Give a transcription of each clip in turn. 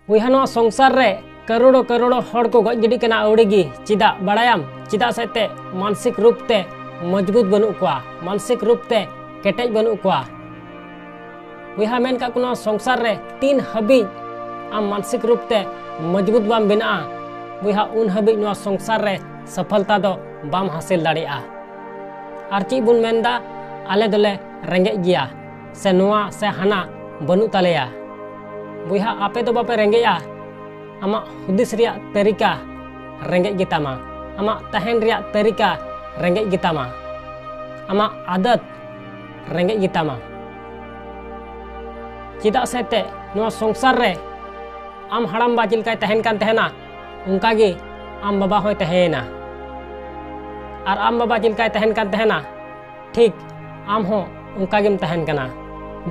बुया नवा संसार रे करोड़ों करोड़ों हड़ को गज गिडी कना अवड़ेगी चिदा बड़ायाम चिदा सेते मानसिक रूप ते मजबूत बनू कोआ मानसिक रूप ते केटेज बनू कोआ बुया मेन का कुनो संसार रे तीन हबी आम मानसिक रूप ते मजबूत बाम बिना बुया उन हबी नवा संसार रे सफलता दो बाम हासिल दाड़िया आर ची बुन मेनदा आले दोले रेंगे गिया से नवा से हाना बनू तालेया बुया आपे तो बापे रेंगेया आमा हुदिस रिया तरीका रेंगे गितामा आमा तहन रिया तरीका रेंगे गितामा आमा आदत रेंगे गितामा चिदा सेते नवा संसार रे आम हड़ाम बा चिलकाय तहन कान तहना उनका गे आम बाबा होय तहेना और आम बाबा चिलकाय तहन कान तहना ठीक आम हो उनका गेम तहन कना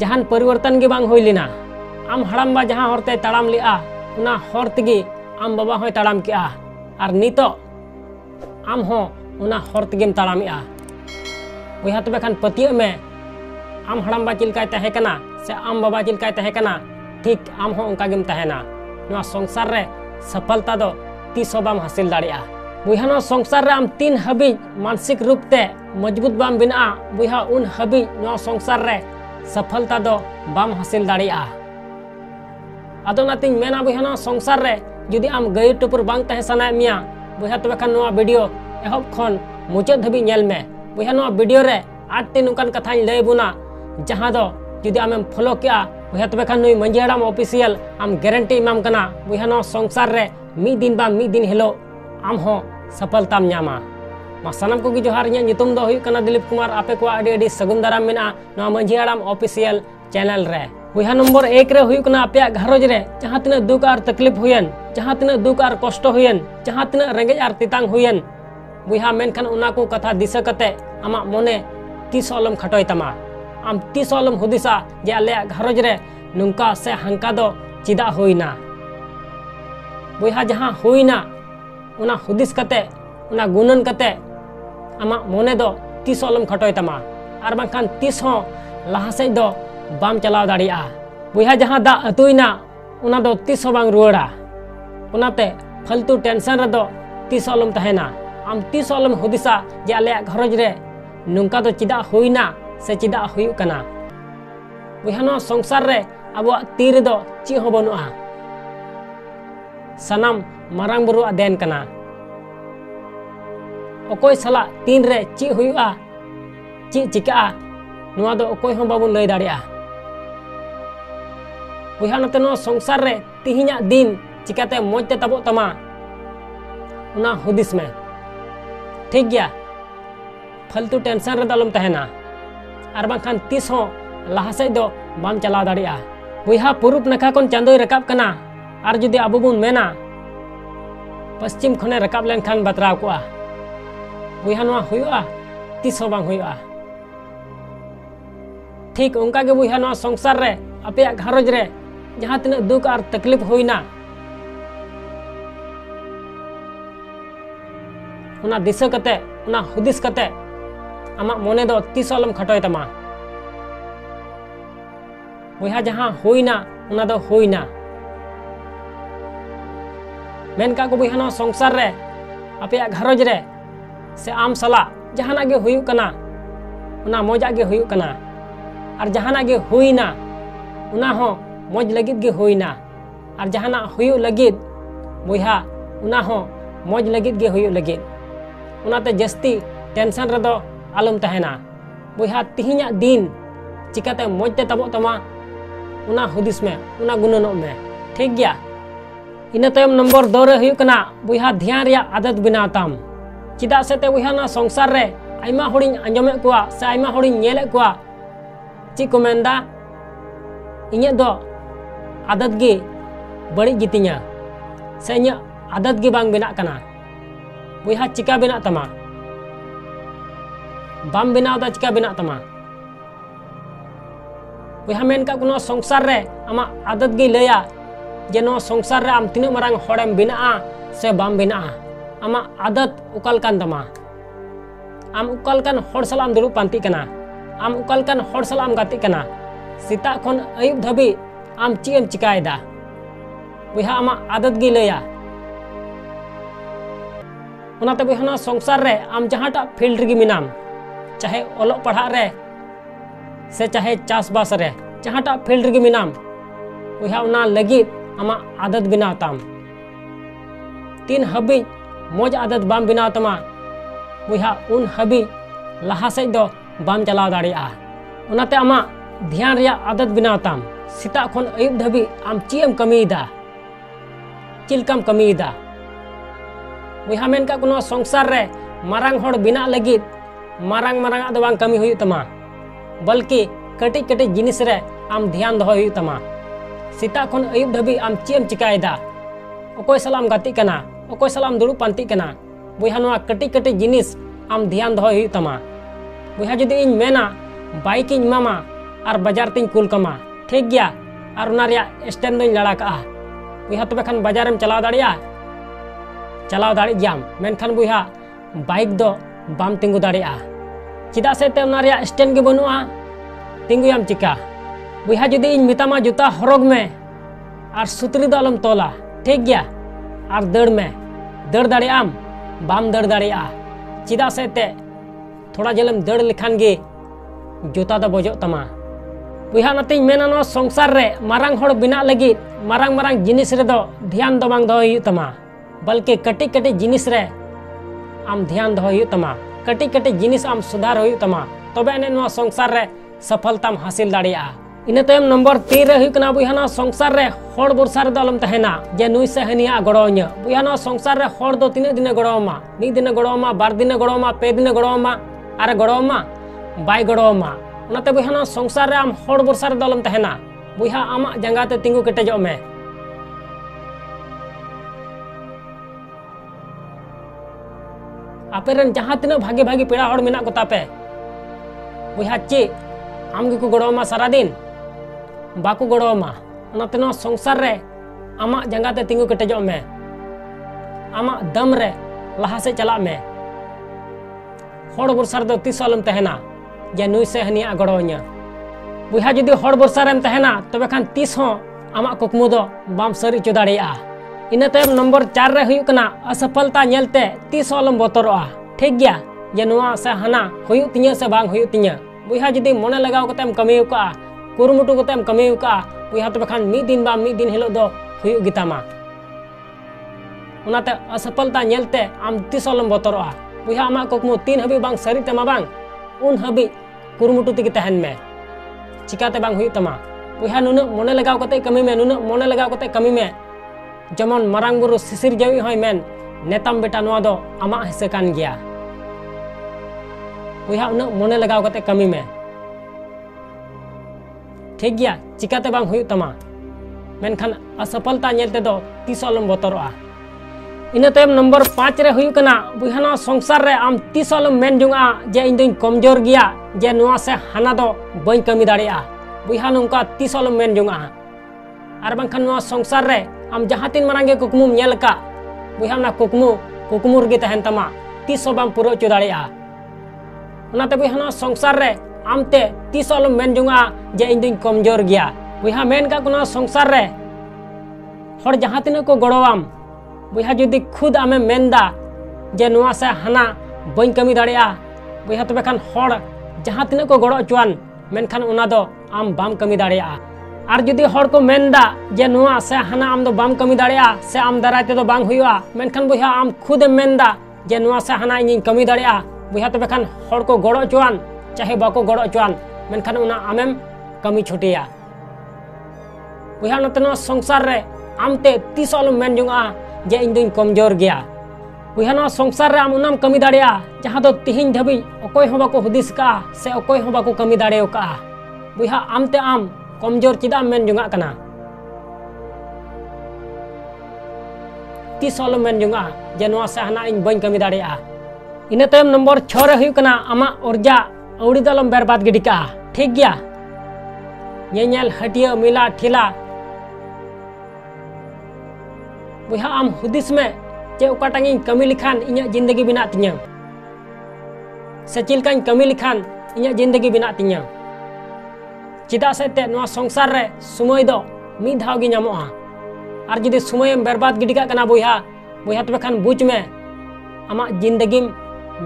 जहान परिवर्तन गे बांग होय लेना आम हड़ाम बा जहां हरते ताड़ाम लिया उना हर तेगे आम बाबा होय ताड़ाम किया और नितो आम हो उना हर तेगेम ताड़ामिया बुया तबे खान पतिय में आम हड़ाम बा चिलकाय तहे कना से आम बाबा चिलकाय तहे कना ठीक आम हो उनका गेम तहेना नवा संसार रे सफलता दो तीसो बाम हासिल दाड़िया बुया नवा संसार रे आम तीन हबी मानसिक रूप ते मजबूत बाम बिना बुया उन हबी नवा संसार रे सफलता दो बाम हासिल दाड़िया आदो नातिन मेना बुया नवा संसार रे जुदी आम गई टुपुर बांग तहे सनाय मिया बुया तबे खान नवा वीडियो एहब खन मुचाद धबी नेल में बुया नवा वीडियो रे आठ नुकान कथाñ लय बुना जहां दो जुदी आमेम फॉलो किया बुया तबे खान नुई मंझी हड़ाम ऑफिशियल आम गारंटी इमाम कना बुया नवा संसार रे मी दिन बा मी दिन हिलो आम हो सफलताम न्यामा मा सनम को जोहार इᱧᱟᱜ ᱧᱩᱛᱩᱢ ᱫᱚ ᱦᱩᱭᱩᱜ ᱠᱟᱱᱟ ᱫᱤᱞᱤᱯ ᱠᱩᱢᱟᱨ ᱟᱯᱮ ᱠᱚ ᱟᱹᱰᱤ ᱟᱹᱰᱤ ᱥᱟᱹᱜᱩᱱ ᱫᱟᱨᱟᱢ ᱢᱮᱱᱟᱜᱼᱟ ᱱᱚᱣᱟ ᱢᱟᱹᱡᱷᱤ ᱦᱟᱲᱟᱢ ᱚᱯᱷᱤᱥᱤᱭᱟᱞ ᱪᱮᱱᱮᱞ ᱨᱮ बुया नंबर 1 रे हुई कना आपे घरोज रे जहां तिना दुख और तकलीफ हुयन जहां तिना दुख और कष्ट हुयन जहां तिना रेंगे और तितांग हुयन बुया मेनखान उना को कथा दिशा कते आमा मोने तीस अलम खटोय तमा आम तीस अलम हुदिसा जे आले घरोज रे नुंका से हंका दो चिदा हुईना बुया जहां हुईना उना हुदिस कते उना गुणन कते आमा मोने दो तीस अलम खटोय तमा और बांखान तीस हो लहा से दो बाम चलाव दाड़िया बुया जहां दा अतुइना उना दो तीस हो बांग रुवाड़ा उनाते फालतू टेंशन रे दो तीस अलम तहेना आम तीस अलम हुदिसा जे आले घरोज रे नुंका दो चिदा हुईना से चिदा हुयु कना बुया नो संसार रे अब ती रे दो ची हो बनुआ सनाम मारांग बुरु देन कना ओकोय सला तीन रे ची हुयुआ ची चिका नुआ दो ओकोय हो बाबू लय दाड़िया बुया नते नो संसार रे तिहिना दिन चिकाते मोजते तबो तमा उना हुदिस में ठीक गया फालतू टेंशन रे दलम तहेना और बांखान तीस हो लहा से दो बाम चलाव दाड़िया बुया पूरब नखा कोन चांदोय रकाब कना और जुदी आबो बुन मेना पश्चिम खने रकाब लेन खान बतराव कोआ बुया नवा हुयुआ तीस हो बांग हुयुआ ठीक उनका के बुया नवा संसार रे आपे घरोज रे जहां तिना दुख और तकलीफ हुईना उना दिशा कते उना हुदिस कते आमा मोने दो तीस अलम खटोय तमा बुया जहां हुईना उना दो हुईना मेनका को बुया नवा संसार रे आपे घरोज रे से आम सला जहाना गे हुयु कना उना मोजा गे हुयु कना और जहाना गे हुईना उना हो मौज लगित गे हुईना और जहाना हुयु लगित बुया उना हो मौज लगित गे हुयु लगित उनाते जस्ती टेंशन रे दो आलम तहेना बुया तिहिना दिन चिकाते मौजते तबो तमा उना हुदिस में उना गुणनो में ठीक गया इना तयम नंबर 2 रे हुयु कना बुया ध्यान रिया आदत बनाव ताम चिदा सेते बुया ना संसार रे आइमा होड़िन अंजमे कोआ से आइमा होड़िन नेले कोआ ची को मेंदा इᱧ दो आदत गे बड़ी गितिया से इᱧ आदत गे बांग बिना कना बुया चिका बिना तमा बाम बिनाव दा चिका बिना तमा बुया मेन का कोनो संसार रे आमा आदत गे लया जे नो संसार रे आम तिना मारांग होड़ेम बिना से बाम बिना आमा आदत उकाल कान तमा आम उकाल कान होड़ सलाम दुड़ु पांती कना आम उकाल कान होड़ सलाम गाती कना सीता खन अयुब धबी आम चीम चिकायदा बुहा आमा आदत गी लैया ओनाते बुहा नवा संसार रे आम जहाटा फील्ड रे मिनाम चाहे ओलोग पढ़ा रे से चाहे चासबास रे जहाटा फील्ड रे मिनाम बुहा ओना लगित आमा आदत बनाव ताम तीन हबी मौज आदत बाम बनाव तमा बुहा उन हबी लहा सेज दो बाम चलाव दाड़िया ओनाते आमा ध्यान रिया आदत बनाव ताम सेता खन अयुब धाबी आम चीएम कमीदा चिलकाम कमीदा बुहा मेन का कोनो संसार रे मारांग होड़ बिना लगित मारांग मारांग आदो बांग कमी हुई तमा बल्कि कटी कटी जिनिस रे आम ध्यान दो हुई तमा सेता खन अयुब धाबी आम चीएम चिकायदा अकोय सलाम गाती कना अकोय सलाम दुड़ुब पांती कना बुहा नवा कटी कटी जिनिस आम ध्यान दो हुई तमा बुहा जुदी इन मेना बाइक इन मामा और बाजार तीन कुल कमा ठीक गया और उना रिया स्टैंड दों लड़ा का बुहा तबे खान बाजार में चलाव दाड़िया चलाव दाड़ी जाम मेनखान बुहा बाइक दो बाम तिंगु दाड़िया चिदा से ते उना रिया स्टैंड के बनुआ तिंगु याम चिका बुहा जुदी इन मितामा जूता हरोग में और सुतरी दो अलम तोला ठीक गया और दड़ दाड़ियाम बाम दड़ दाड़िया चिदा से ते थोड़ा जलम दड़ लिखान गे जूता दो बजो तमा बुहा नाते मेना नो संसार रे मारांग होड़ बिना लगी मारांग मारांग जिनिस रे दो ध्यान दो बांग दो हुई तमा बल्कि कटी कटी जिनिस रे आम ध्यान दो हुई तमा कटी कटी जिनिस आम सुधार हुई तमा तबे अने नो संसार रे सफलताम हासिल दाड़िया इना तायम नंबर 3 रे हुई कना बुहा नो संसार रे होड़ बोरसा रे दो अलम तहेना जे नुई से हनिया गड़ोnya बुहा नो संसार रे होड़ दो तीन दिन गड़ोमा नी दिन गड़ोमा बार दिन गड़ोमा पे दिन गड़ोमा आरे गड़ोमा बाय गड़ोमा ओनाते बुहा नो संसार रे आम होड़ बोरसा रे दो अलम तहेना बुहा आमा जंगाते तिंगु केटेजो में आपेरन जहां तीना भागे भागे पेड़ा होड़ मेना को तापे बुहा चे आम गे को गड़ोमा सारा दिन बाको गड़ोमा ओनाते नो संसार रे आमा जंगाते तिंगु केटेजो में आमा दम रे लहा से चला में होड़ बोरसा रे दो तीस अलम तहेना जे नुई से हनिया गड़ोnya बुहा जुदी होड़ बोरसा रेम तहेना तबे खान तीस हो आमा कुकमु दो बाम सरी चो दाड़िया इना तायम नंबर 4 रे हुई कना असफलता नेलते तीस अलम बोतरोआ ठीक गया जे नुआ से हना हुई तिया से बांग हुई तिया बुहा जुदी मने लगाव कतेम कमी उका कुरुमुटु कतेम कमी उका बुहा तबे खान मी दिन हिलो दो हुई गितामा ओनाते असफलता नेलते आम तीस अलम बोतरोआ बुहा आमा कुकमु 3 हबी बांग सरी तमा बांग उन हबी कुरुमुटु तिगी तहन में चिकाते बांग हुई तमा बुहा नुन मने लगाव कते कमी में नुन मने लगाव कते कमी में जमन मारांग बुरु सिसिर जावी होय मेन नेताम बेटा नवा दो आमा हिस्से कान गया बुहा उन मने लगाव कते कमी में ठीक गया चिकाते बांग हुई तमा मेनखान असफलता नेलते दो 30 अलम बोतरोआ इना तायम नंबर 5 रे हुई कना बुहा नो संसार रे आम 30 अलम मेन जुंगा जे इन दिन कमजोर गया जे नुआ से हाना दो बई कमी दाड़िया बुहा नोंका 30 अलम मेन जुंगा आर बांखान नुआ संसार रे आम जहां तीन मारांगे कुकमुम नेल का बुहा ना कुकमु रगे तहन तमा 30 बाम पुरो चो दाड़िया ओनाते बुहा नो संसार रे आमते 30 अलम मेन जुंगा जे इन दिन कमजोर गया बुहा मेन का कोनो संसार रे होड़ जहां तीन को गड़ोआम बुहा जुदी खुद आमे मेनदा जे नुआ से हाना बई कमी दाड़िया बुहा तबे खान होड़ जहां तीन को गड़ो चुआन मेनखान ओना दो आम बाम कमी दाड़िया और जुदी होड़ को मेनदा जे नुआ से हाना आम दो बाम कमी दाड़िया से आम दारायते दो बांग हुआ मेनखान बुहा आम खुद मेनदा जे नुआ से हाना इन कमी दाड़िया बुहा तबे खान होड़ को गड़ो चुआन चाहे बाको गड़ो चुआन मेनखान ओना आमेम कमी छुटिया बुहा नते नो संसार रे आमते 30 अलम मेन जुंगा जे इन दिन कमजोर गया बुहा नो संसार रे आम उनाम कमी दाड़िया जहां दो तिहिन धबी अकोय हो बाको हुदिस का से अकोय हो बाको कमी दाड़ेओ का बुहा आमते आम कमजोर चिदा मेन जुंगा कना 30 अलम मेन जुंगा जे नुआ से हाना इन बई कमी दाड़िया इना तायम नंबर 6 रे हुई कना आमा ओरजा औड़ी दलम बर्बाद गिडी का ठीक गया नेल हटिया मिला ठिला बुहा आम हुदिस में चे उकाटांग इन कमी लिखान इnya जिंदगी बिना तिnya से चिलकान कमी लिखान इnya जिंदगी बिना तिnya चिदा से ते नुआ संसार रे सुमय दो मी धाव गी नामोआ और जुदी समय बर्बाद गिडी काग कना बुया बुया तबे खान बुझ में आमा जिंदगी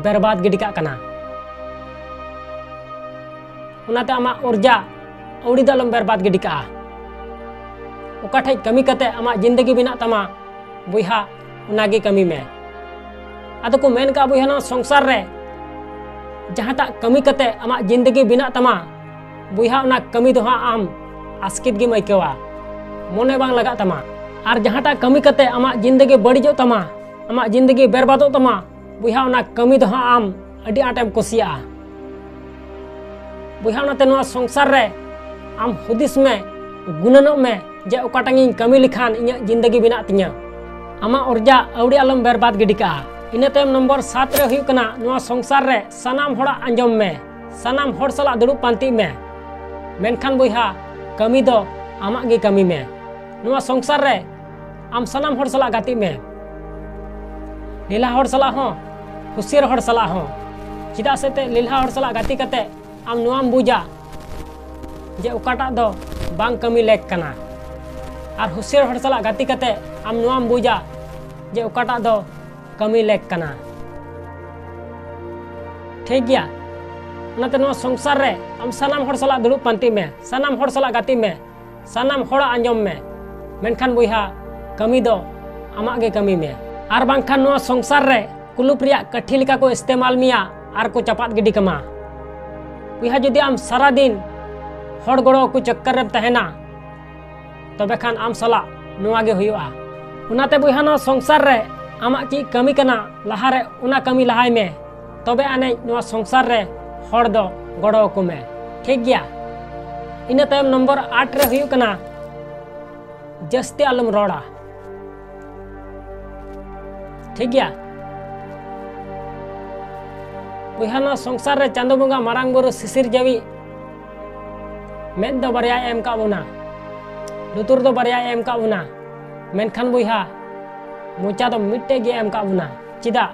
बर्बाद गिडी काग कना उनाते आमा ऊर्जा अवड़ी दो अलम बर्बाद गिडी का ओका ठेज कमी कते आमा जिंदगी बिना तमा बुया उनागे कमी में आदो को मेन का बुया ना संसार रे जहाटा कमी कते आमा जिंदगी बिना तमा बुया उना कमी दो आम आस्कित गी मैकेवा मोने बांग लगा तमा और जहाटा कमी कते आमा जिंदगी बड़ीजो तमा आमा जिंदगी बर्बादो तमा बुया उना कमी दो आम अडी आटेम कुसिया बुया उनाते नोआ संसार रे आम हुदिस में गुणनो में जे ओकाटांगी कमी लिखान इኛ जिंदगी बिना तिኛ आमा ऊर्जा अवड़ी आलम बर्बाद गिडी का इना तायम नंबर 7 रे हुई कना नोआ संसार रे सनाम होड़ा अंजम में सनाम होड़ सला दुड़ुब पांति में मेनखान बुया कमी दो आमा गे कमी में नोआ संसार रे आम सनाम होड़ सला गाति में लीला होड़ सला हो हुसियर होड़ सला हो चिदा से ते लीला होड़ सला गाति कते आम नोआम बुझा जे ओकाटा दो बांग कमी लेक कना और हुसियर होड़ सला गाति कते आम नोआम बुझा जे ओकाटा दो कमी लेक कना ठीक गया उनाते नोआ संसार रे आम सनाम होड़ सला दुड़ुब पांति में सनाम होड़ सला गाति में सनाम होड़ा अंजम में मेनखान बुया कमी दो आमा गे कमी में और बांखान नोआ संसार रे कुलुप रिया कठी लिका को इस्तेमाल मिया और को चपात गिडी कमा बुया जुदी आम सारा दिन होड़ गड़ो को चक्कर रे तहेना तबे खान आम सला नोआ गे हुआ उनाते बुया नोआ संसार रे आमा ची कमी कना लहा रे उना कमी लहाय में तबे आने नोआ संसार रे होड़ दो गड़ो को में ठीक गया इना तायम नंबर 8 रे हुई कना जस्ते आलम रोड़ा ठीक गया बुया नोआ संसार रे चांदो बंगा मारांग बुरु सिसिर जावी मेद दो बारिया एम का बुना लुतुर दो बारिया एम का बुना मेनखान बुया मोचा दो मिट्टे गे एम का बुना चिदा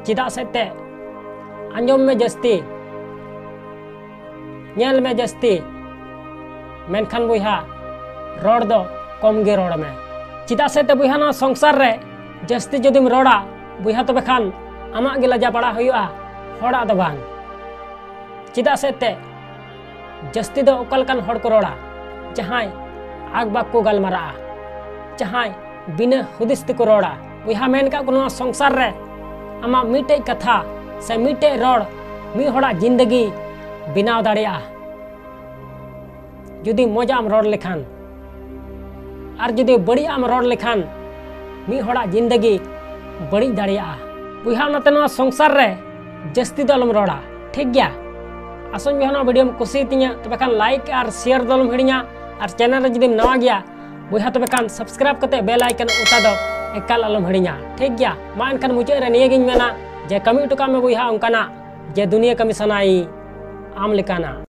चिदा सेते अंजम में जस्ती नेल में जस्ती मेनखान बुया रोड दो कम गे रोड में चिदा सेते बुया ना संसार रे जस्ती जदिम रोड़ा बुया तबे खान आमा गे लजा पड़ा हुआ होड़ा दो बांग चिदा सेते जस्ती दो ओकलकान होड़ को रोड़ा जहां आग बाग को गलमारा जहां बिना हुदिस को रोड़ा बुया मेन का कोनो संसार रे आमा मिटे कथा से मिटे रोड मी होड़ा जिंदगी बिनाव दाड़िया जुदी मजा आम रोड लेखान और जुदी बड़ी आम रोड लेखान मी होड़ा जिंदगी बड़ी दाड़िया बुया नाते नोआ संसार रे जस्ती दो अलम रोड़ा ठीक गया आसन बुया वीडियो में कुसी तिኛ तबे खान लाइक और शेयर दो अलम हिड़िया और चैनल रे जुदी नवा गया बुया तबे खान सब्सक्राइब कते बेल आइकन उता दो एकाल अलम हिड़िया ठीक गया मा एनखान मुचाद रे निये गिन मेना जे कमी टुका में बुया उनकाना जे दुनिया कमी सनाई आम लिकाना।